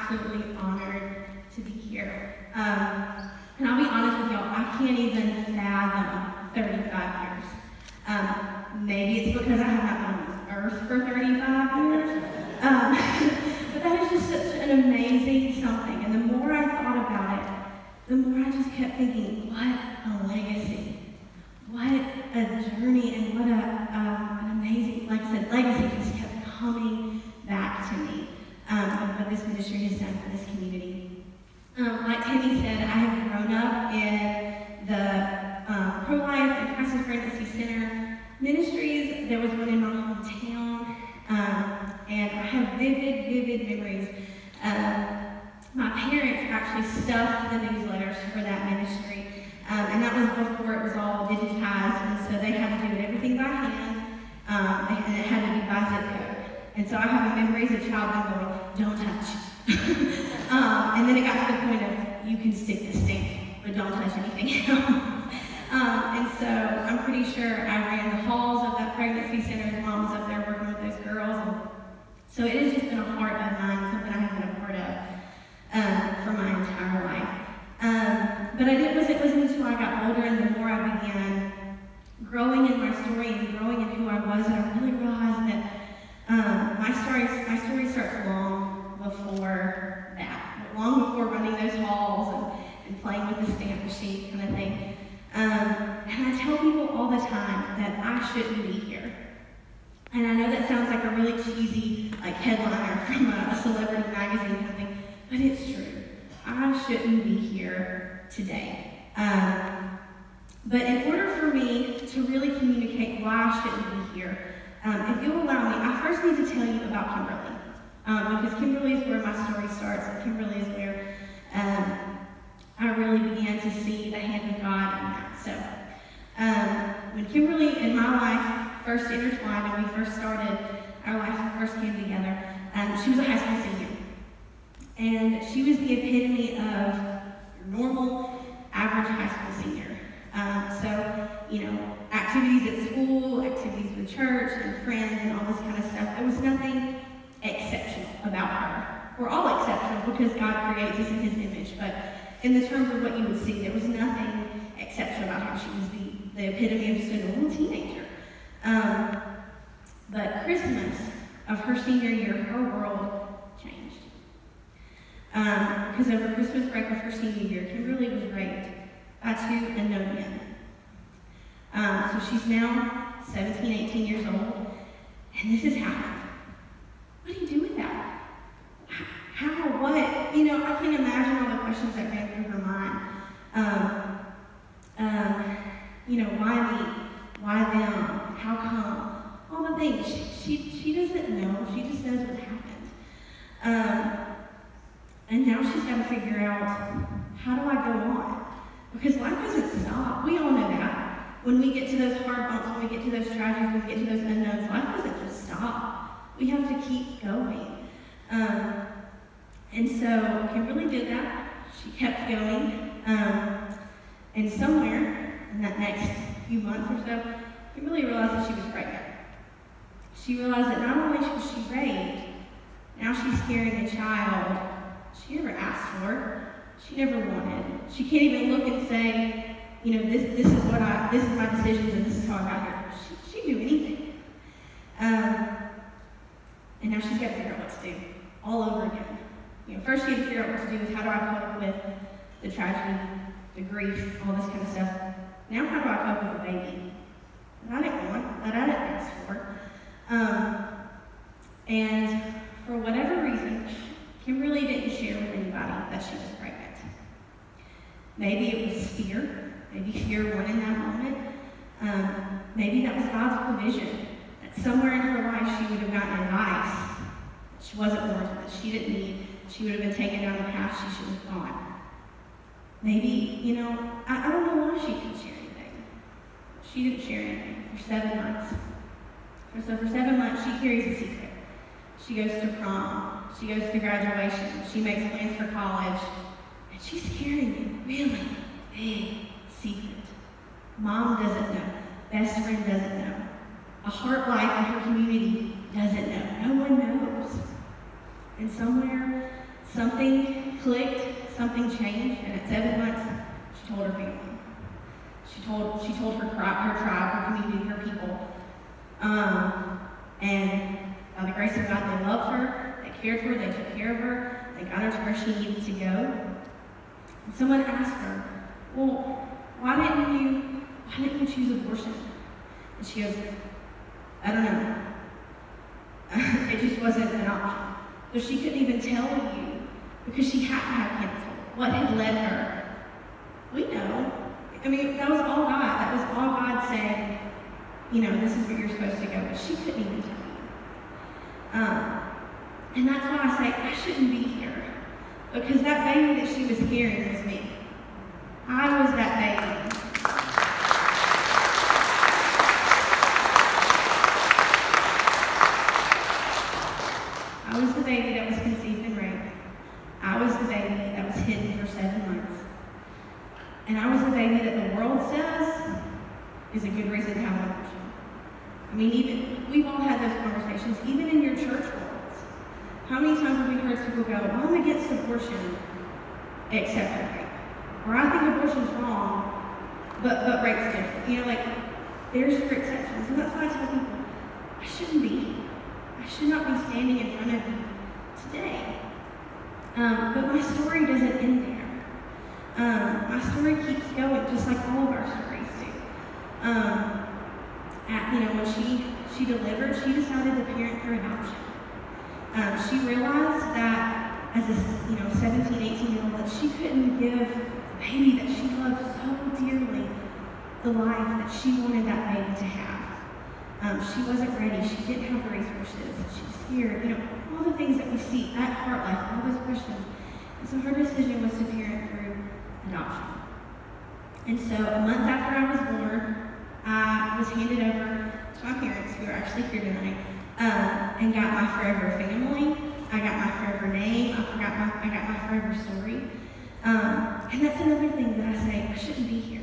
absolutely honored to be here. And I'll be honest with y'all, I can't even fathom 35 years. Maybe it's because I have not been on this earth for 35 years. But that is just such an amazing something. And the more I thought about it, the more I just kept thinking, what a legacy. What a journey, and what an amazing, like I said, legacy just kept coming back to me of what this ministry has done for this community. Like Tammy said, I have grown up in the pro-life and crisis pregnancy center ministries. There was one in my hometown, and I have vivid memories. My parents actually stuffed the newsletters for that ministry, and that was before it was all digitized, and so they had to do everything by hand, and it had to be by zip code. And so I have memories of childhood going, don't touch. And then it got to the point of, you can stick the stamp, but don't touch anything else. And so I'm pretty sure I ran the halls of that pregnancy center. Mom was up there working with those girls. And so it has just been a heart of mine, something I have been a part of for my entire life. But it wasn't until I got older and the more I began growing in my story and growing in who I was, that I really realized that my story starts long before that, long before running those halls and playing with the stamp machine kind of thing. And I tell people all the time that I shouldn't be here. And I know that sounds like a really cheesy headliner from a celebrity magazine kind of thing, but it's true. I shouldn't be here today. But in order for me to really communicate why I shouldn't be here, if you'll allow me, I first need to tell you about Kimberly. Because Kimberly is where my story starts, and Kimberly is where I really began to see the hand of God in that. So, when Kimberly and my life first intertwined and we first started, our life first came together, she was a high school senior. And she was the epitome of your normal, average high school senior. Activities at school, activities with church and friends and all this kind of stuff. There was nothing exceptional about her. We're all exceptional because God creates us in His image, but in the terms of what you would see, there was nothing exceptional about her. She was the epitome of just a normal teenager. But Christmas of her senior year, her world changed. Because over Christmas break of her senior year, Kimberly was raped by two unknown men. So she's now 17, 18 years old, and this has happened. What do you do with that? How? What? I can imagine all the questions that ran through her mind. Why me? Why them? How come? All the things. She doesn't know. She just knows what happened. And now she's got to figure out, how do I go on? Because life doesn't stop. We all know that. When we get to those hard bumps, when we get to those tragedies, when we get to those unknowns, life doesn't just stop. We have to keep going. And so Kimberly did that. She kept going. And somewhere in that next few months or so, Kimberly realized that she was pregnant. She realized that not only was she raped, now she's carrying a child she never asked for, she never wanted. She can't even look and say, this is my decisions and this is how I got here. She'd do anything. And now she's got to figure out what to do all over again. First she had to figure out what to do with how do I cope with the tragedy, the grief, all this kind of stuff. Now how do I cope with the baby that I didn't want, that I didn't ask for? And for whatever reason, Kimberly didn't share with anybody that she was pregnant. Maybe it was fear. Maybe fear won in that moment. Maybe that was God's provision. That somewhere in her life she would have gotten advice that she wasn't worth, that she didn't need. She would have been taken down the path she should have gone. Maybe, I don't know why she didn't share anything. She didn't share anything for 7 months. So for 7 months, she carries a secret. She goes to prom. She goes to graduation. She makes plans for college. And she's carrying a really big secret. Mom doesn't know. Best friend doesn't know. A HartLife in her community doesn't know. No one knows. And somewhere something clicked, something changed, and at 7 months, she told her family. She told her tribe, her community, her people. And by the grace of God, they loved her, they cared for her, they took care of her, they got her to where she needed to go. And someone asked her, well, why didn't you choose abortion? And she goes, I don't know. It just wasn't an option. So she couldn't even tell you because she had to have cancer. What had led her? We know. I mean, that was all God. That was all God saying, this is where you're supposed to go. But she couldn't even tell you. And that's why I say I shouldn't be here. Because that baby that she was carrying was me. I was that baby. I was the baby that was conceived and raped. I was the baby that was hidden for 7 months. And I was the baby that the world says is a good reason to have an abortion. I mean, we've all had those conversations, even in your church worlds. How many times have we heard people go, well, I'm against abortion, except for rape. Or I think abortion's wrong, but rape's different. There's your exceptions. And that's why I tell people, I shouldn't be. I should not be standing in front of you today. But my story doesn't end there. My story keeps going, just like all of our stories do. When she delivered, she decided to parent through adoption. She realized that as a 17, 18-year-old, that she couldn't give the baby that she loved so dearly the life that she wanted that baby to have. She wasn't ready. She didn't have the resources. She was scared. All the things that we see at HartLife, all those questions. And so her decision was to parent through adoption. And so a month after I was born, I was handed over to my parents, who are actually here tonight, and got my forever family. I got my forever name. I got my forever story. And that's another thing that I say, I shouldn't be here.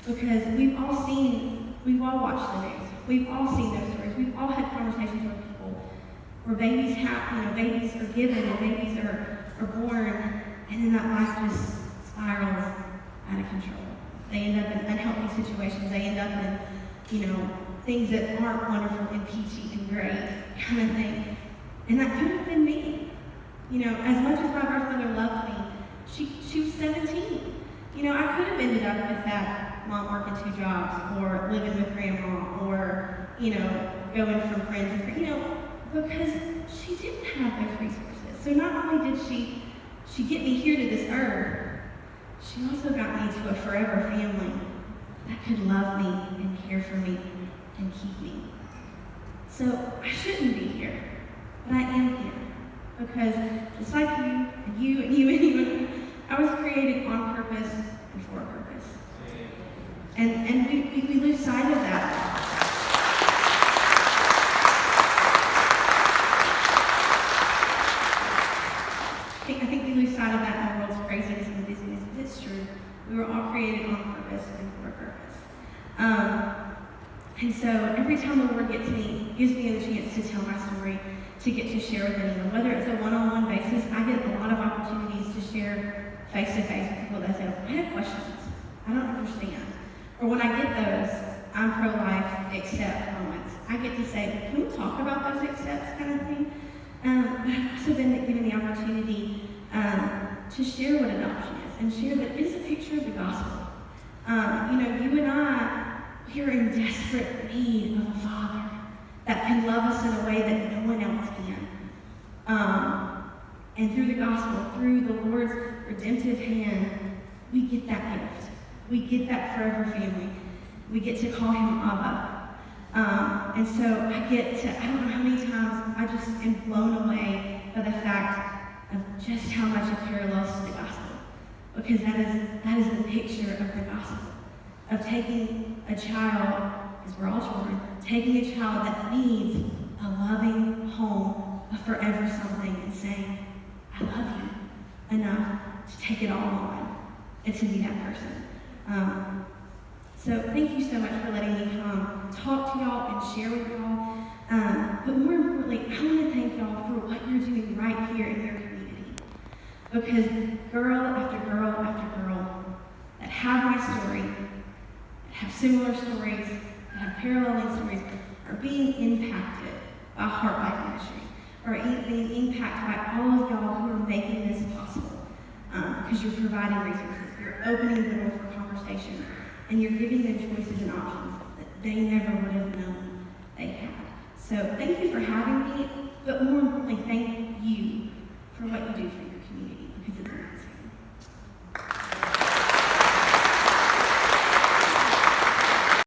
Because we've all watched the news. We've all seen those stories. We've all had conversations with people where babies babies are given and babies are born, and then that life just spirals out of control. They end up in unhealthy situations. They end up in, things that aren't wonderful and peachy and great kind of thing. And that could have been me. As much as my birth mother loved me, she was 17. I could have ended up with that mom working 2 jobs, or living with grandma, or, going from friend to friend, because she didn't have those resources. So not only did she get me here to this earth, she also got me to a forever family that could love me and care for me and keep me. So I shouldn't be here, but I am here. Because just like you and you, I was created on purpose and for a purpose. And we lose sight of that. I think we lose sight of that in the world's craziness and busyness, but it's true. We were all created on purpose and for a purpose. And so every time the Lord gives me the chance to tell my story, to get to share with anyone, whether it's a one-on-one basis, I get a lot of opportunities to share face-to-face with people that say, I have questions, I don't understand. Or when I get those, I'm pro-life, accept moments. I get to say, can we talk about those accepts kind of thing? But I've also been given the opportunity to share what adoption is and share that it is a picture of the gospel. You and I, we are in desperate need of a Father that can love us in a way that no one else can. And through the gospel, through the Lord's redemptive hand, we get that gift. We get that forever family. We get to call him Abba. And so I don't know how many times I just am blown away by the fact of just how much it parallels to the gospel. Because that is the picture of the gospel. Of taking a child, because we're all children, taking a child that needs a loving home, a forever something, and saying, I love you enough to take it all on and to be that person. So thank you so much for letting me come talk to y'all and share with y'all. But more importantly, I want to thank y'all for what you're doing right here in your community. because girl after girl after girl that have my story, that have similar stories, that have paralleling stories, are being impacted by HartLife Ministry, or being impacted by all of y'all who are making this possible. Because you're providing resources, you're opening the door for conversation, and you're giving them choices and options that they never would have known they had. So thank you for having me, but more importantly, thank